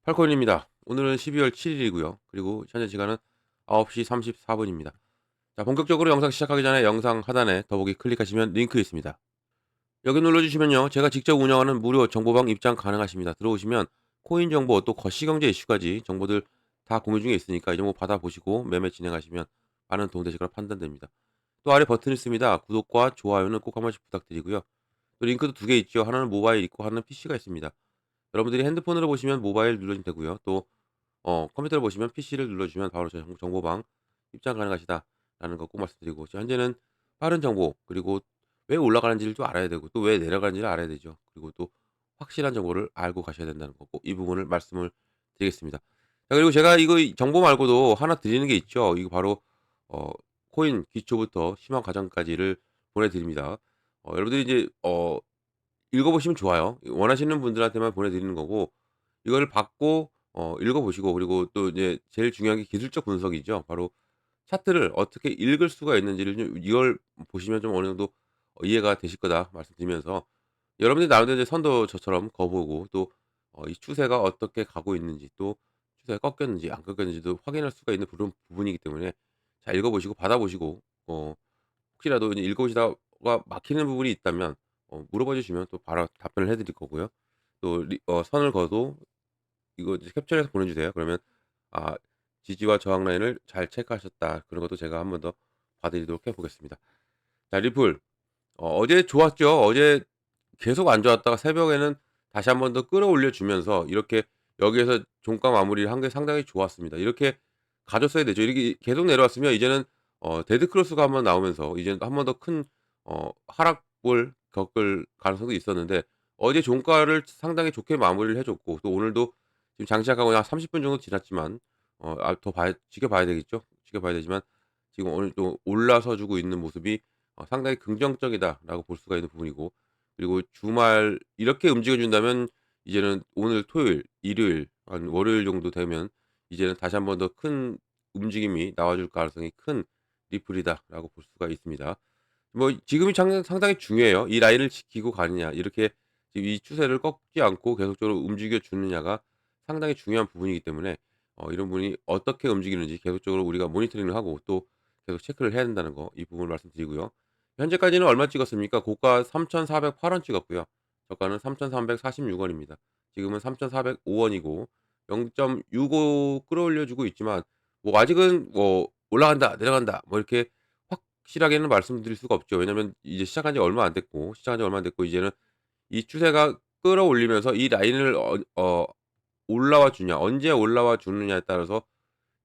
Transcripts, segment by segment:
팔콘입니다. 오늘은 12월 7일이고요. 그리고 현재 시간은 9시 34분입니다. 자, 본격적으로 영상 시작하기 전에 영상 하단에 더보기 클릭하시면 링크 있습니다. 여기 눌러주시면요. 제가 직접 운영하는 무료 정보방 입장 가능하십니다. 들어오시면 코인 정보 또 거시경제 이슈까지 정보들 다 공유 중에 있으니까 이 정보 받아보시고 매매 진행하시면 많은 도움 되실 거라 판단됩니다. 또 아래 버튼 있습니다. 구독과 좋아요는 꼭 한 번씩 부탁드리고요. 또 링크도 두 개 있죠. 하나는 모바일 있고 하나는 PC가 있습니다. 여러분들이 핸드폰으로 보시면 모바일 눌러주시면 되고요. 또 컴퓨터를 보시면 PC를 눌러주시면 바로 저희 정보방 입장 가능하시다라는 거 꼭 말씀드리고 현재는 빠른 정보 그리고 왜 올라가는지를 좀 알아야 되고 또 왜 내려가는지를 알아야 되죠. 그리고 또 확실한 정보를 알고 가셔야 된다는 거 꼭 이 부분을 말씀을 드리겠습니다. 자 그리고 제가 이거 정보 말고도 하나 드리는 게 있죠. 이거 바로 어 코인 기초부터 심화 과정까지를 보내드립니다. 여러분들이 이제 읽어보시면 좋아요. 원하시는 분들한테만 보내드리는 거고 이거를 받고 읽어보시고 그리고 또 이제 제일 중요한 게 기술적 분석이죠. 바로 차트를 어떻게 읽을 수가 있는지를 좀 이걸 보시면 좀 어느 정도 이해가 되실 거다 말씀드리면서 여러분들이 나름대로 이제 선도 저처럼 거 보고 또 이 추세가 어떻게 가고 있는지 또 추세가 꺾였는지 안 꺾였는지도 확인할 수가 있는 그런 부분이기 때문에 잘 읽어보시고 받아보시고 혹시라도 이제 읽어보시다가 막히는 부분이 있다면 물어봐 주시면 또 바로 답변을 해 드릴 거고요. 또 선을 그어도 이거 이제 캡처해서 보내주세요. 그러면 아 지지와 저항 라인을 잘 체크하셨다. 그런 것도 제가 한 번 더 봐 드리도록 해 보겠습니다. 자 리플 어제 좋았죠. 어제 계속 안 좋았다가 새벽에는 다시 한 번 더 끌어올려 주면서 이렇게 여기에서 종가 마무리를 한 게 상당히 좋았습니다. 이렇게 가졌어야 되죠. 이렇게 계속 내려왔으면 이제는 데드 크로스가 한번 나오면서 이제는 한 번 더 큰 하락을 겪을 가능성도 있었는데 어제 종가를 상당히 좋게 마무리를 해 줬고 또 오늘도 지금 장 시작하고 한 30분 정도 지났지만 더 봐야 지켜봐야 되겠죠. 지켜봐야 되지만 지금 오늘 또 올라서 주고 있는 모습이 '상당히 긍정적이다.'라고 볼 수가 있는 부분이고 그리고 주말 이렇게 움직여 준다면 이제는 오늘 토요일, 일요일, 한 월요일 정도 되면 이제는 다시 한 번 더 큰 움직임이 나와 줄 가능성이 큰 리플이다라고 볼 수가 있습니다. 뭐 지금이 상당히 중요해요. 이 라인을 지키고 가느냐 이렇게 지금 이 추세를 꺾지 않고 계속적으로 움직여 주느냐가 상당히 중요한 부분이기 때문에 이런 부분이 어떻게 움직이는지 계속적으로 우리가 모니터링을 하고 또 계속 체크를 해야 된다는 거 이 부분을 말씀드리고요. 현재까지는 얼마 찍었습니까? 고가 3,408원 찍었고요. 저가는 3,346 원입니다. 지금은 3,405 원이고 0.65 끌어올려 주고 있지만 뭐 아직은 뭐 올라간다 내려간다 뭐 이렇게 확실하게는 말씀드릴 수가 없죠. 왜냐면 이제 시작한 지 얼마 안 됐고 이제는 이 추세가 끌어올리면서 이 라인을 올라와 주냐 언제 올라와 주느냐에 따라서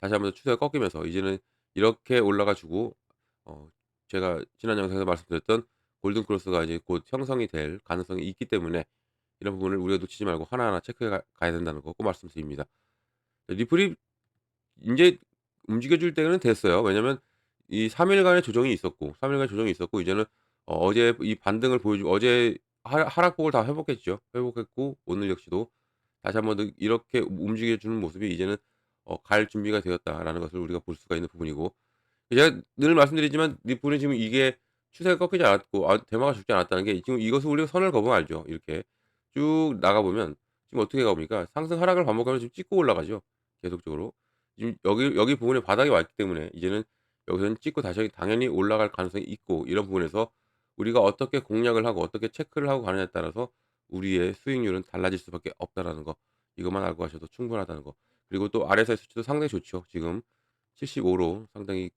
다시 한번 추세가 꺾이면서 이제는 이렇게 올라가 주고 어 제가 지난 영상에서 말씀드렸던 골든 크로스가 이제 곧 형성이 될 가능성이 있기 때문에 이런 부분을 우리가 놓치지 말고 하나하나 체크해 가야 된다는 거 꼭 말씀드립니다. 리플이 인제 움직여 줄 때는 됐어요. 왜냐면 이 3 일간의 조정이 있었고 3 일간 조정이 있었고 이제는 어제 이 반등을 보여주고 어제 하락폭을 다 회복했죠. 회복했고 오늘 역시도 다시 한 번 더 이렇게 움직여 주는 모습이 이제는 '갈 준비가 되었다.'라는 것을 우리가 볼 수가 있는 부분이고 제가 늘 말씀드리지만 리플은 지금 이게 추세가 꺾이지 않았고 대마가 죽지 않았다는 게 지금 이것을 우리가 선을 그으면 알죠. 이렇게 쭉 나가 보면 지금 어떻게 가봅니까? 상승 하락을 반복하면서 지금 찍고 올라가죠, 계속적으로. 지금 여기 부분에 바닥이 왔기 때문에 이제는 여기서는 찍고 다시 당연히 올라갈 가능성이 있고 이런 부분에서 우리가 어떻게 공략을 하고 어떻게 체크를 하고 가느냐에 따라서 우리의 수익률은 달라질 수밖에 없다라는 거 이것만 알고 가셔도 충분하다는 거. 그리고 또 RSI 수치도 상당히 좋죠. 지금 75로 상당히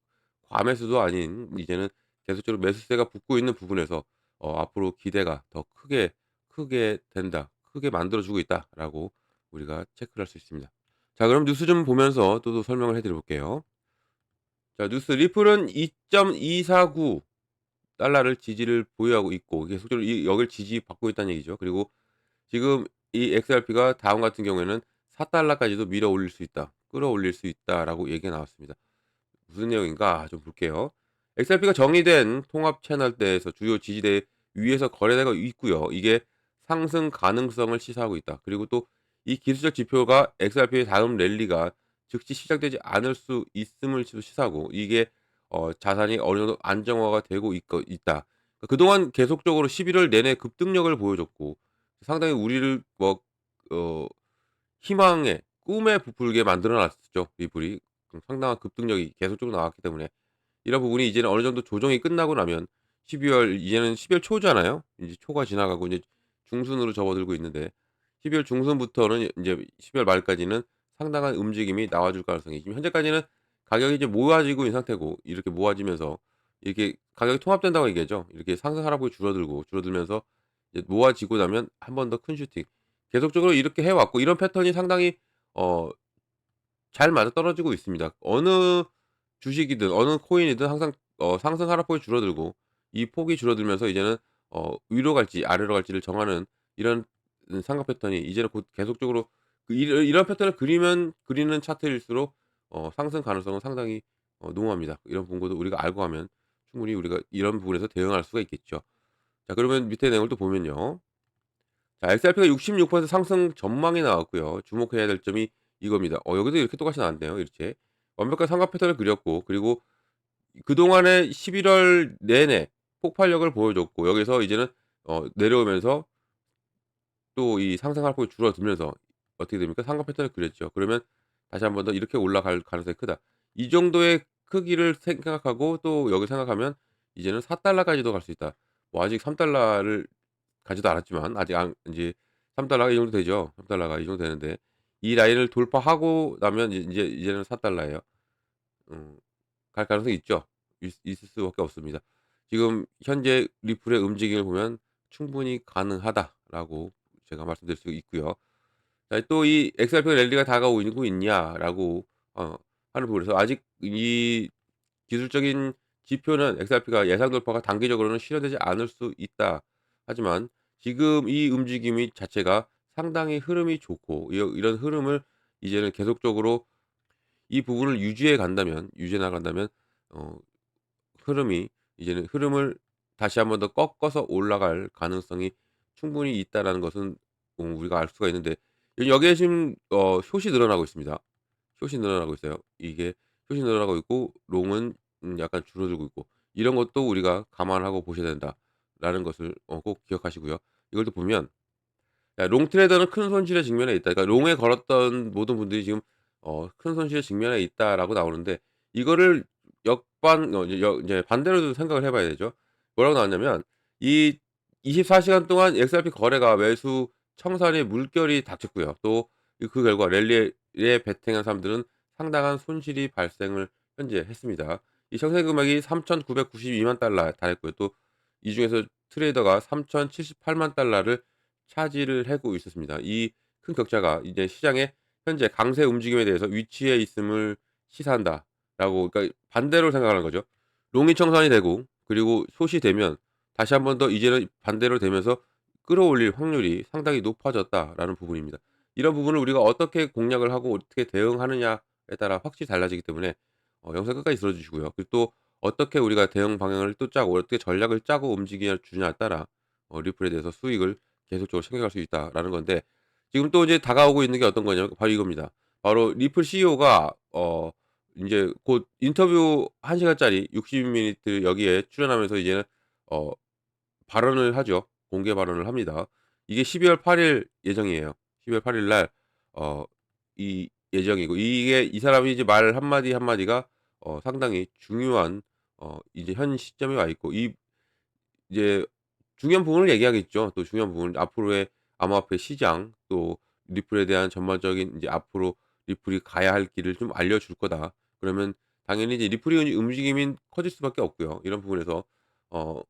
과매수도 아닌 이제는 계속적으로 매수세가 붙고 있는 부분에서 앞으로 기대가 더 크게 된다. 크게 만들어 주고 있다라고 우리가 체크를 할 수 있습니다. 자 그럼 뉴스 좀 보면서 또 설명을 해 드려 볼게요. 자 뉴스 리플은 2.249 달러를 지지를 보유하고 있고 계속적으로 여기를 지지받고 있다는 얘기죠. 그리고 지금 이 XRP가 다음 같은 경우에는 4 달러까지도 밀어 올릴 수 있다. 끌어올릴 수 있다라고 얘기가 나왔습니다. 무슨 내용인가 좀 볼게요. XRP가 정의된 통합 채널대에서 주요 지지대 위에서 거래되고 있고요. 이게 상승 가능성을 시사하고 있다. 그리고 또 이 기술적 지표가 XRP의 다음 랠리가 즉시 시작되지 않을 수 있음을 시사하고 이게 자산이 어느 정도 안정화가 되고 있다. 그동안 계속적으로 11월 내내 급등력을 보여줬고 상당히 우리를 뭐 어 희망의 꿈에 부풀게 만들어 놨었죠, 리플이. 상당한 급등력이 계속적으로 나왔기 때문에. 이런 부분이 이제는 어느 정도 조정이 끝나고 나면 12월 이제는 12월 초잖아요. 이제 초가 지나가고 이제 중순으로 접어들고 있는데 12월 중순부터는 인제 12월 말까지는 상당한 움직임이 나와줄 가능성이 지금 현재까지는 가격이 이제 모아지고 있는 상태고 이렇게 모아지면서 이렇게 가격이 통합된다고 얘기하죠. 이렇게 상승 하락폭이 줄어들고 줄어들면서 이제 모아지고 나면 한 번 더 큰 슈팅. 계속적으로 이렇게 해 왔고 이런 패턴이 상당히 어 잘 맞아떨어지고 있습니다. 어느 주식이든 어느 코인이든 항상 상승 하락폭이 줄어들고 이 폭이 줄어들면서 이제는 위로 갈지 아래로 갈지를 정하는 이런 삼각 패턴이 이제는 곧 계속적으로 이런 패턴을 그리는 차트일수록 상승 가능성은 상당히 농후합니다. 이런 분고도 우리가 알고 하면 충분히 우리가 이런 부분에서 대응할 수가 있겠죠. 자 그러면 밑에 내용을 또 보면요. 자 XRP가 66% 상승 전망이 나왔고요. 주목해야 될 점이 이겁니다. 여기도 이렇게 똑같이 나왔네요 이렇게. 완벽한 삼각 패턴을 그렸고 그리고 그동안의 11월 내내 폭발력을 보여줬고 여기서 이제는 내려오면서 또 이 상승 하락폭이 줄어들면서 어떻게 됩니까? 삼각 패턴을 그렸죠. 그러면 다시 한 번 더 이렇게 올라갈 가능성이 크다. 이 정도의 크기를 생각하고 또 여기 생각하면 이제는 4 까지도 갈 수 있다. 뭐 아직 3 를 가지도 않았지만 아직 안 인제 3 가 이 정도 되죠. 3 가 이 정도 되는데 이 라인을 돌파하고 나면 이제는 4 예요. 음. 갈 가능성이 있죠. 있을 수밖에 없습니다. 지금 현재 리플의 움직임을 보면 '충분히 가능하다.'라고 제가 말씀드릴 수 있고요. 자 또 이 "XRP 랠리가 다가오고 있냐?"라고 어 하는 부분에서 아직 이 기술적인 지표는 XRP가 예상 돌파가 단기적으로는 실현되지 않을 수 있다. 하지만 지금 이 움직임이 자체가 상당히 흐름이 좋고 이런 흐름을 이제는 계속적으로 이 부분을 유지해 나간다면 어 흐름이 이제는 흐름을 다시 한번 더 꺾어서 올라갈 가능성이 충분히 있다라는 것은 우리가 알 수가 있는데 여기에 지금 숏이 늘어나고 있습니다. 숏이 늘어나고 있어요. 이게 숏이 늘어나고 있고 롱은 약간 줄어들고 있고 이런 것도 우리가 감안하고 보셔야 된다라는 것을 꼭 기억하시고요. 이걸 또 보면 롱 트레이더는 큰 손실에 직면해 있다. 그러니까 롱에 걸었던 모든 분들이 지금 큰 손실에 직면해 있다라고 나오는데 이거를 역반 이제 이제 반대로도 생각을 해 봐야 되죠. 뭐라고 나왔냐면 이 24 시간 동안 XRP 거래가 매수 청산의 물결이 닥쳤고요. 또 그 결과 랠리에 베팅한 사람들은 상당한 손실이 발생을 현재 했습니다. 이 청산 금액이 3,992만 달러에 달했고요. 또 이 중에서 트레이더가 3,078만 달러를 차지를 하고 있었습니다. 이 큰 격차가 이제 시장의 현재 강세 움직임에 대해서 위치해 있음을 시사한다라고 그러니까 반대로 생각하는 거죠. 롱이 청산이 되고 그리고 숏이 되면 다시 한 번 더 이제는 반대로 되면서 끌어올릴 확률이 상당히 높아졌다라는 부분입니다. 이런 부분을 우리가 어떻게 공략을 하고 어떻게 대응하느냐에 따라 확실히 달라지기 때문에 영상 끝까지 들어 주시고요. 그리고 또 어떻게 우리가 대응 방향을 또 짜고 어떻게 전략을 짜고 움직여 주냐에 따라 리플에 대해서 수익을 계속적으로 챙겨갈 수 있다라는 건데 지금 또 이제 다가오고 있는 게 어떤 거냐면 바로 이겁니다. 바로 리플 CEO가 인제 곧 인터뷰 1 시간짜리 60 미니트 여기에 출연하면서 이제는 어 발언을 하죠. 공개 발언을 합니다. 이게 12월 8일 예정이에요. 12월 8일 날 이 예정이고 이게 이 사람이 이제 말 한마디 한마디가 상당히 중요한 이제 현 시점에 와 있고 이제 중요한 부분을 얘기하겠죠. 또 중요한 부분 앞으로의 암호화폐 시장 또 리플에 대한 전반적인 이제 앞으로 리플이 가야 할 길을 좀 알려줄 거다. 그러면 당연히 이제 리플이 움직임이 커질 수밖에 없고요. 이런 부분에서 어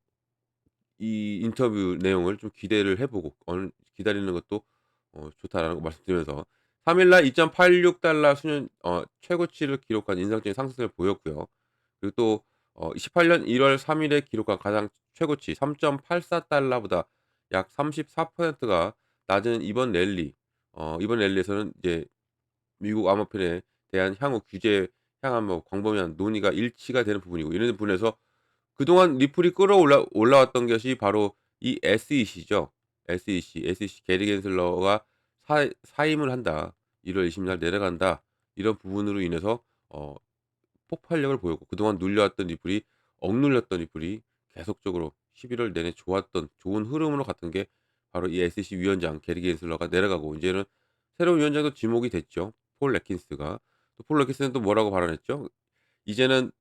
이 인터뷰 내용을 좀 기대를 해 보고 기다리는 것도 좋다라는 거 말씀드리면서 3일날 2.86 달러 수준 최고치를 기록한 인상적인 상승을 보였고요. 그리고 또 28년 1월 3 일에 기록한 가장 최고치 3.84 달러보다 약 34%가 낮은 이번 랠리에서는 이제 미국 암호화폐에 대한 향후 규제에 향한 뭐 광범위한 논의가 일치가 되는 부분이고 이런 부분에서 그동안 리플이 올라왔던 것이 바로 이 SEC죠. SEC 게리 겐슬러가 사임을 한다. 1월 20일 날 내려간다. 이런 부분으로 인해서 어 폭발력을 보였고 그동안 눌려왔던 리플이 억눌렸던 리플이 계속적으로 11월 내내 좋았던 좋은 흐름으로 갔던 게 바로 이 SEC 위원장 게리 겐슬러가 내려가고 이제는 새로운 위원장도 지목이 됐죠. 폴 애킨스가. 또 폴 애킨스는 또 뭐라고 발언했죠? "이제는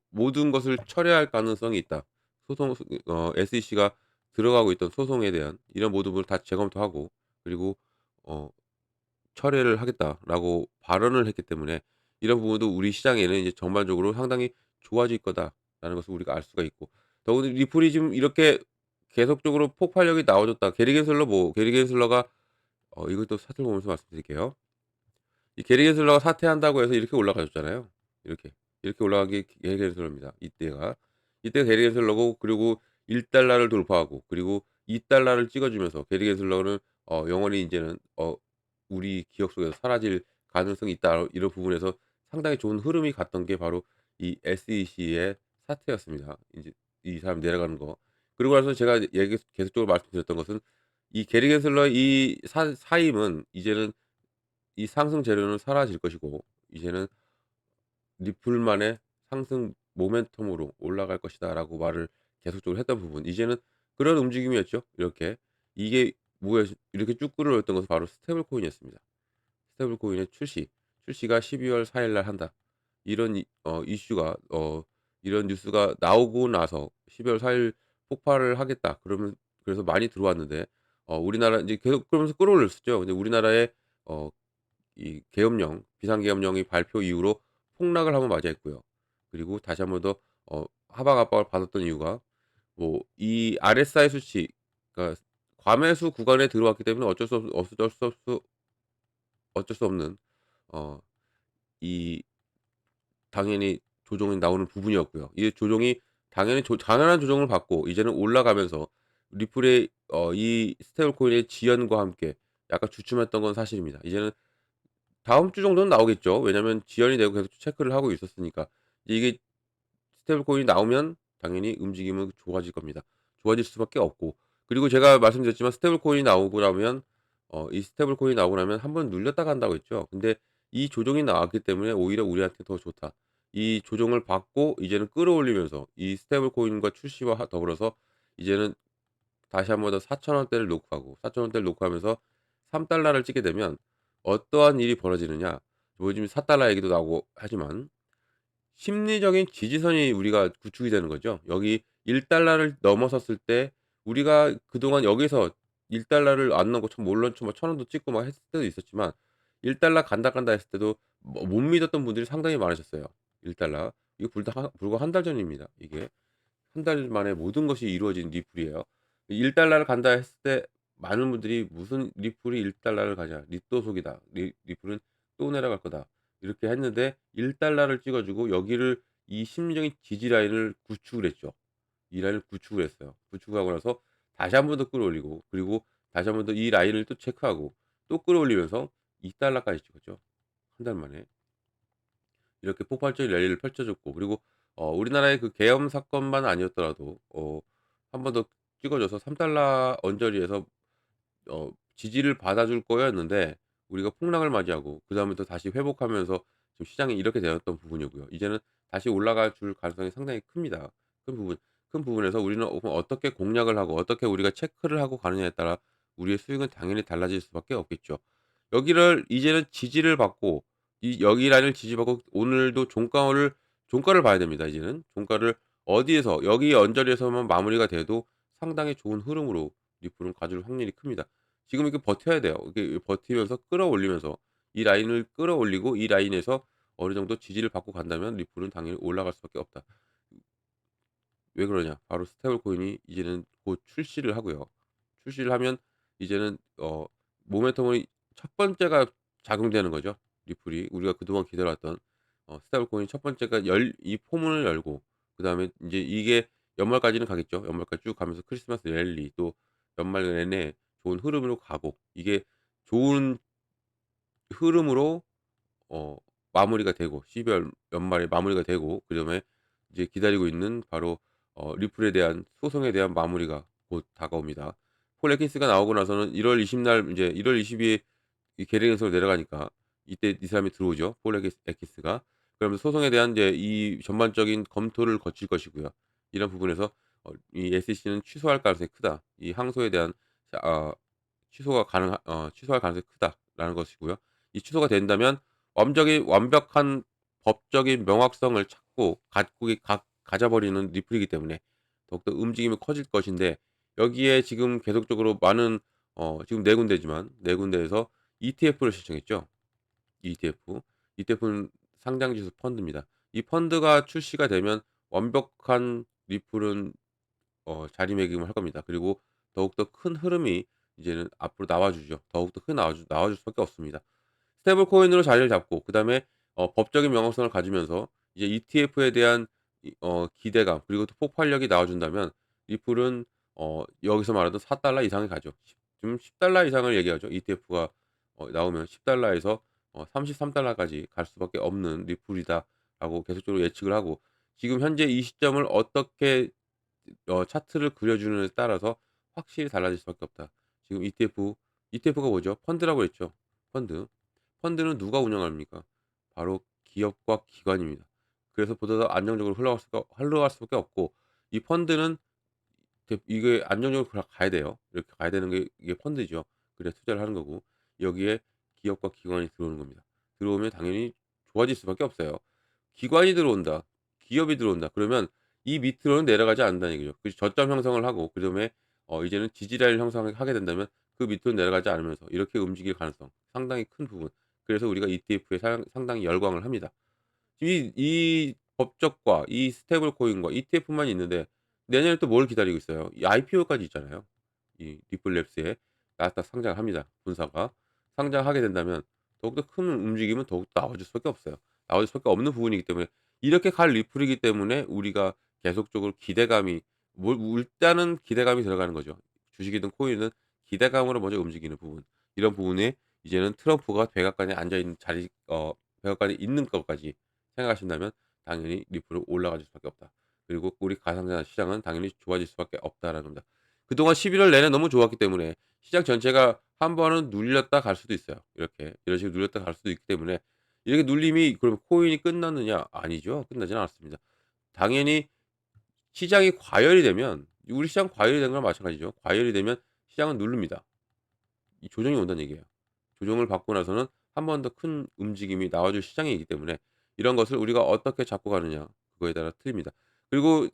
모든 것을 철회할 가능성이 있다. SEC가 들어가고 있던 소송에 대한 이런 모든 부분을 다 재검토하고 그리고 어 철회를 하겠다."라고 발언을 했기 때문에 이런 부분도 우리 시장에는 이제 전반적으로 상당히 좋아질 거다라는 것을 우리가 알 수가 있고 더구나 리플이 지금 이렇게 계속적으로 폭발력이 나와줬다. 게리 겐슬러가 이것도 사실 보면서 말씀드릴게요. 이 게리 겐슬러가 사퇴한다고 해서 이렇게 올라가졌잖아요. 이렇게. 이렇게 올라간 게 게리 겐슬러입니다 이때가. 이때가 게리 겐슬러고 그리고 1 달러를 돌파하고 그리고 2 달러를 찍어 주면서 게리 겐슬러는 영원히 인제는 '우리 기억 속에서 사라질 가능성이 있다.' 이런 부분에서 상당히 좋은 흐름이 갔던 게 바로 이 SEC의 사태였습니다. 인제 이 사람 내려가는 거. 그러고 나서 제가 계속적으로 말씀드렸던 것은 이 게리 겐슬러의 이 사임은 이제는 이 상승 재료는 사라질 것이고 이제는 리플만의 상승 모멘텀으로 올라갈 것이다라고 말을 계속적으로 했던 부분. 이제는 그런 움직임이었죠. 이렇게. 이게 뭐였 이렇게 쭉 끌어올렸던 것은 바로 스테이블 코인이었습니다. 스테이블 코인의 출시가 12월 4일 날 한다. 이런 이슈가 이런 뉴스가 나오고 나서 12월 4일 폭발을 하겠다. 그래서 많이 들어왔는데 우리나라 인제 계속 그러면서 끌어올렸었죠. 근데 우리나라의 어 계엄령, 비상계엄령이 발표 이후로 폭락을 한번 맞이했고요. 그리고 다시 한번 더 하방 압박을 받았던 이유가 뭐 이 RSI 수치 그러니까 과매수 구간에 들어왔기 때문에 어쩔 수 없는 어 이 당연히 조정이 나오는 부분이었고요. 이 조정이 당연히 당연한 조정을 받고 이제는 올라가면서 리플의 이 스테이블 코인의 지연과 함께 약간 주춤했던 건 사실입니다. 이제는 다음 주 정도는 나오겠죠. 왜냐면 지연이 되고 계속 체크를 하고 있었으니까. 이게 스테이블 코인이 나오면 당연히 움직임은 좋아질 겁니다. 좋아질 수밖에 없고 그리고 제가 말씀드렸지만 스테이블 코인이 나오고 나면 이 스테이블 코인이 나오고 나면 한번 눌렸다 간다고 했죠. 근데 이 조정이 나왔기 때문에 오히려 우리한테 더 좋다. 이 조정을 받고 이제는 끌어올리면서 이 스테이블 코인과 출시와 더불어서 이제는 다시 한번 더 4천 원대를 놓고 가고 4천 원대를 놓고 가면서 3 달러를 찍게 되면 어떠한 일이 벌어지느냐. 뭐 요즘 4 달러 얘기도 나오고 하지만 심리적인 지지선이 우리가 구축이 되는 거죠. 여기 1 달러를 넘어섰을 때 우리가 그동안 여기서 1 달러를 안 넘고 물론 뭐 1,000 원도 찍고 막 했을 때도 있었지만 1 달러 간다 했을 때도 못 믿었던 분들이 상당히 많으셨어요. 1 달러. 이거 불과 한 달 전입니다 이게. 한 달 만에 모든 것이 이루어진 리플이에요. 1 달러를 간다 했을 때 많은 분들이 "무슨 리플이 1 달러를 가냐. 리또속이다. 리플은 또 내려갈 거다." 이렇게 했는데 1 달러를 찍어 주고 여기를 이 심리적인 지지 라인을 구축을 했죠. 이 라인을 구축을 했어요. 구축을 하고 나서 다시 한 번 더 끌어올리고 그리고 다시 한 번 더 이 라인을 또 체크하고 또 끌어올리면서 2 달러까지 찍었죠. 한 달 만에. 이렇게 폭발적인 랠리를 펼쳐 줬고 그리고 우리나라의 그 계엄 사건만 아니었더라도 한 번 더 찍어 줘서 3 달러 언저리에서 지지를 받아줄 거였는데 우리가 폭락을 맞이하고 그다음부터 다시 회복하면서 지금 시장이 이렇게 되었던 부분이고요. 이제는 다시 올라가 줄 가능성이 상당히 큽니다. 큰 부분 큰 부분에서 우리는 어떻게 공략을 하고 어떻게 우리가 체크를 하고 가느냐에 따라 우리의 수익은 당연히 달라질 수밖에 없겠죠. 여기를 이제는 지지를 받고 이 여기 라인을 지지받고 오늘도 종가를 봐야 됩니다 이제는. 종가를 어디에서 여기 언저리에서만 마무리가 돼도 상당히 좋은 흐름으로 리플은 가줄 확률이 큽니다. 지금 이렇게 버텨야 돼요. 이게 버티면서 끌어올리면서 이 라인을 끌어올리고 이 라인에서 어느 정도 지지를 받고 간다면 리플은 당연히 올라갈 수밖에 없다. 왜 그러냐? 바로 스테이블 코인이 이제는 곧 출시를 하고요. 출시를 하면 이제는 모멘텀의 첫 번째가 작용되는 거죠. 리플이 우리가 그동안 기다려왔던 스테이블 코인 첫 번째가 이 포문을 열고 그다음에 인제 이게 연말까지는 가겠죠. 연말까지 쭉 가면서 크리스마스 랠리 또 연말 내내 좋은 흐름으로 가고 이게 좋은 흐름으로 어 마무리가 되고 12월 연말에 마무리가 되고 그다음에 이제 기다리고 있는 바로 리플에 대한 소송에 대한 마무리가 곧 다가옵니다. 폴 애킨스가 나오고 나서는 1월 20날 인제 1월 22일 이 계량에서 내려가니까 이때 이 사람이 들어오죠. 폴 애킨스가. 그러면서 소송에 대한 이제 이 전반적인 검토를 거칠 것이고요. 이런 부분에서 이 SEC는 취소할 가능성이 크다. 이 항소에 대한 자 취소할 가능성이 크다라는 것이고요. 이 취소가 된다면 완벽한 법적인 명확성을 찾고 갖고 가져 버리는 리플이기 때문에 더욱더 움직임이 커질 것인데, 여기에 지금 계속적으로 많은 지금 4 군데지만 4 군데에서 ETF를 신청했죠. ETF. ETF는 상장지수 펀드입니다. 이 펀드가 출시가 되면 완벽한 리플은 자리매김을 할 겁니다. 그리고 더욱더 큰 흐름이 이제는 앞으로 나와주죠. 더욱더 큰 나와줄 수밖에 없습니다. 스테이블 코인으로 자리를 잡고, 그다음에 법적인 명확성을 가지면서 이제 ETF에 대한 기대감, 그리고 또 폭발력이 나와준다면 리플은 여기서 말하던 4달러 이상이 가죠. 지금 10달러 이상을 얘기하죠. ETF가 나오면 10달러에서 33달러까지 갈 수밖에 없는 리플이다라고 계속적으로 예측을 하고, 지금 현재 이 시점을 어떻게 차트를 그려주느냐에 따라서 확실히 달라질 수밖에 없다. 지금 ETF가 뭐죠? 펀드라고 했죠. 펀드. 펀드는 누가 운영합니까? 바로 기업과 기관입니다. 그래서 보다 더 안정적으로 흘러갈 수밖에 없고, 이 펀드는 이게 안정적으로 가야 돼요. 이렇게 가야 되는 게 이게 펀드죠. 그래야 투자를 하는 거고, 여기에 기업과 기관이 들어오는 겁니다. 들어오면 당연히 좋아질 수밖에 없어요. 기관이 들어온다, 기업이 들어온다 그러면 이 밑으로는 내려가지 않는다는 얘기죠. 그 저점 형성을 하고, 그다음에 이제는 지지라인을 형성을 하게 된다면 그 밑으로 내려가지 않으면서 이렇게 움직일 가능성 상당히 큰 부분. 그래서 우리가 ETF에 상당히 열광을 합니다. 이 법적과 이 스테이블 코인과 ETF만 있는데 내년에 또 뭘 기다리고 있어요. 이 IPO까지 있잖아요. 이 리플랩스에 나스닥 상장을 합니다, 본사가. 상장하게 된다면 더욱더 큰 움직임은 더욱더 나와줄 수밖에 없어요. 나와줄 수밖에 없는 부분이기 때문에, 이렇게 갈 리플이기 때문에 우리가 계속적으로 기대감이 일단은 기대감이 들어가는 거죠. 주식이든 코인이든 기대감으로 먼저 움직이는 부분. 이런 부분에 이제는 트럼프가 백악관에 앉아 있는 백악관에 있는 것까지 생각하신다면 당연히 리플은 올라갈 수밖에 없다. 그리고 우리 가상자산 시장은 당연히 좋아질 수밖에 없다라는 겁니다. 그동안 11월 내내 너무 좋았기 때문에 시장 전체가 한 번은 눌렸다 갈 수도 있어요. 이런 식으로 눌렸다 갈 수도 있기 때문에, 이렇게 눌림이 그럼 코인이 끝났느냐? 아니죠. 끝나지는 않았습니다. 당연히 시장이 과열이 되면, 우리 시장 과열이 된 거랑 마찬가지죠. 과열이 되면 시장은 누릅니다. 이 조정이 온다는 얘기예요. 조정을 받고 나서는 한 번 더 큰 움직임이 나와줄 시장이기 때문에 이런 것을 우리가 어떻게 잡고 가느냐, 그거에 따라 틀립니다. 그리고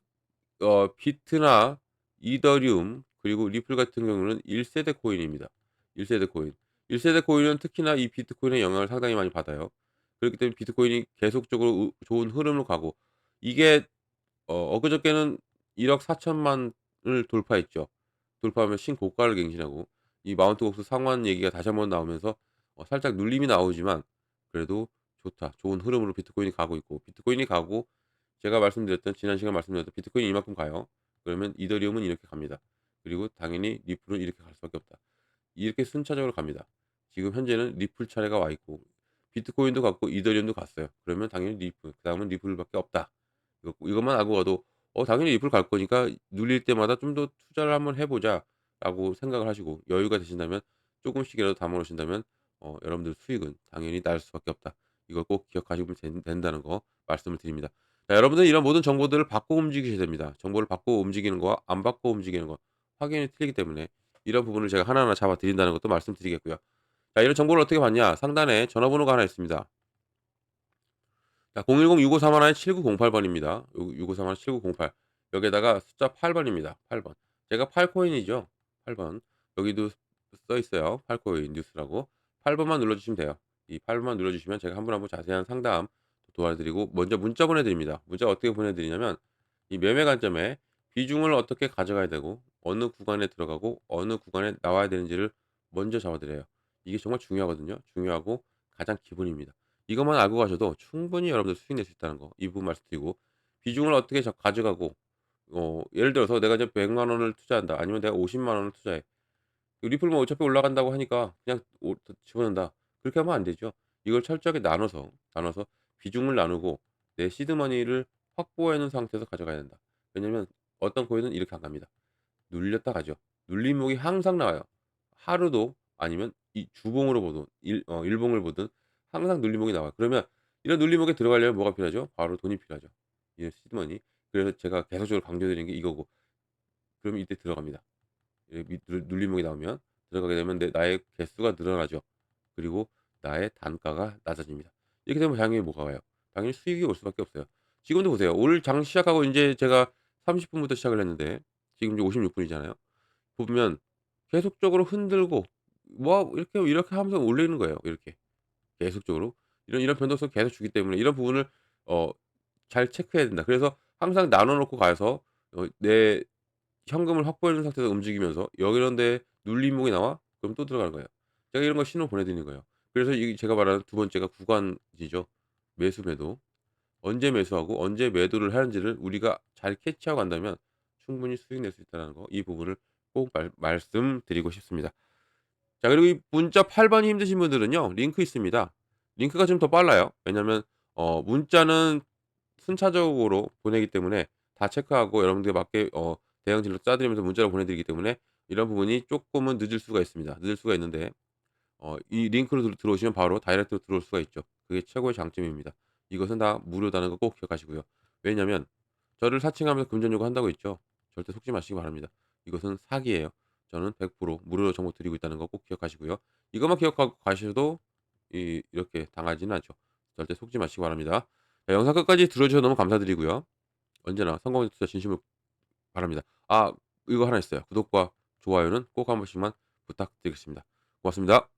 비트나 이더리움 그리고 리플 같은 경우는 1 세대 코인입니다. 1 세대 코인. 1 세대 코인은 특히나 이 비트코인의 영향을 상당히 많이 받아요. 그렇기 때문에 비트코인이 계속적으로 좋은 흐름으로 가고, 이게 엊그저께는 1억 4천만을 돌파했죠. 돌파하면 신고가를 갱신하고, 이 마운트 곡스 상환 얘기가 다시 한번 나오면서 살짝 눌림이 나오지만 그래도 좋다, 좋은 흐름으로 비트코인이 가고 있고, 비트코인이 가고 제가 말씀드렸던 지난 시간에 말씀드렸던 비트코인이 이만큼 가요. 그러면 이더리움은 이렇게 갑니다. 그리고 당연히 리플은 이렇게 갈 수밖에 없다. 이렇게 순차적으로 갑니다. 지금 현재는 리플 차례가 와 있고 비트코인도 갔고 이더리움도 갔어요. 그러면 당연히 리플, 그다음은 리플밖에 없다. 이것만 알고 가도 당연히 리플 갈 거니까 눌릴 때마다 '좀 더 투자를 한번 해 보자.'라고 생각을 하시고 여유가 되신다면 쪼금씩이라도 담아 놓으신다면 여러분들 수익은 당연히 날 수밖에 없다. 이걸 꼭 기억하시면 된다는 거 말씀을 드립니다. 자, 여러분들은 이런 모든 정보들을 받고 움직이셔야 됩니다. 정보를 받고 움직이는 거와 안 받고 움직이는 거 확연히 틀리기 때문에 이런 부분을 제가 하나하나 잡아 드린다는 것도 말씀드리겠고요. 자, 이런 정보를 어떻게 받냐? 상단에 전화번호가 하나 있습니다. 자, 010-6531-7908 번입니다. 요 6531-7908. 여기에다가 숫자 8 번입니다. 8 번. 제가 8 코인이죠. 8 번. 여기도 써 있어요. 8 코인 뉴스라고. 8 번만 눌러 주시면 돼요. 이 8 번만 눌러 주시면 제가 한 분 한 분 자세한 상담 도와드리고, 먼저 문자 보내 드립니다. 문자 어떻게 보내 드리냐면 이 매매 관점에 비중을 어떻게 가져가야 되고 어느 구간에 들어가고 어느 구간에 나와야 되는지를 먼저 잡아 드려요. 이게 정말 중요하거든요. 중요하고 가장 기본입니다. 이것만 알고 가셔도 충분히 여러분들 수익 낼 수 있다는 거, 이 부분 말씀드리고, 비중을 어떻게 가져가고 예를 들어서 내가 이제 100만 원을 투자한다. 아니면 내가 50만 원을 투자해. 리플 뭐 어차피 올라간다고 하니까 그냥 집어넣는다. 그렇게 하면 안 되죠. 이걸 철저하게 나눠서 비중을 나누고 내 시드 머니를 확보해 놓은 상태에서 가져가야 된다. 왜냐면 어떤 코인은 이렇게 안 갑니다. 눌렸다 가죠. 눌림목이 항상 나와요. 하루도 아니면 이 주봉으로 보든 일봉을 보든 항상 눌림목이 나와요. 그러면 이런 눌림목에 들어가려면 뭐가 필요하죠? 바로 돈이 필요하죠. 이 시드머니. 그래서 제가 계속적으로 강조드리는 게 이거고, 그러면 이때 들어갑니다. 눌림목이 나오면 들어가게 되면 나의 개수가 늘어나죠. 그리고 나의 단가가 낮아집니다. 이렇게 되면 당연히 뭐가 와요? 당연히 수익이 올 수밖에 없어요. 지금도 보세요. 오늘 장 시작하고 인제 제가 30 분부터 시작을 했는데 지금 이제 56 분이잖아요. 보면 계속적으로 흔들고 뭐 이렇게 하면서 올리는 거예요, 이렇게. 계속적으로. 이런 변동성 계속 주기 때문에 이런 부분을 어 잘 체크해야 된다. 그래서 항상 나눠 놓고 가서 내 현금을 확보해 놓은 상태에서 움직이면서 여기 이런 데 눌림목이 나와? 그럼 또 들어가는 거예요. 제가 이런 거 신호 보내 드리는 거예요. 그래서 이 제가 말하는 두 번째가 구간이죠. 매수 매도. 언제 매수하고 언제 매도를 하는지를 우리가 잘 캐치하고 간다면 충분히 수익 낼 수 있다는 거 이 부분을 꼭 말씀드리고 싶습니다. 자 그리고 이 문자 8 번이 힘드신 분들은요. 링크 있습니다. 링크가 좀 더 빨라요. 왜냐하면 문자는 순차적으로 보내기 때문에 다 체크하고 여러분들에 맞게 대응질로 짜 드리면서 문자로 보내 드리기 때문에 이런 부분이 쪼끔은 늦을 수가 있습니다. 늦을 수가 있는데 이 링크로 들어오시면 바로 다이렉트로 들어올 수가 있죠. 그게 최고의 장점입니다. 이것은 다 무료다는 거 꼭 기억하시고요. 왜냐면 저를 사칭하면서 금전 요구한다고 했죠. 절대 속지 마시기 바랍니다. 이것은 사기예요. 저는 100% 무료로 정보 드리고 있다는 거 꼭 기억하시고요. 이것만 기억하고 가셔도 이렇게 당하지는 않죠. 절대 속지 마시기 바랍니다. 자 영상 끝까지 들어 주셔서 너무 감사드리고요. 언제나 성공에 투자 진심으로 바랍니다. 아 이거 하나 있어요. 구독과 좋아요는 꼭 한 번씩만 부탁드리겠습니다. 고맙습니다.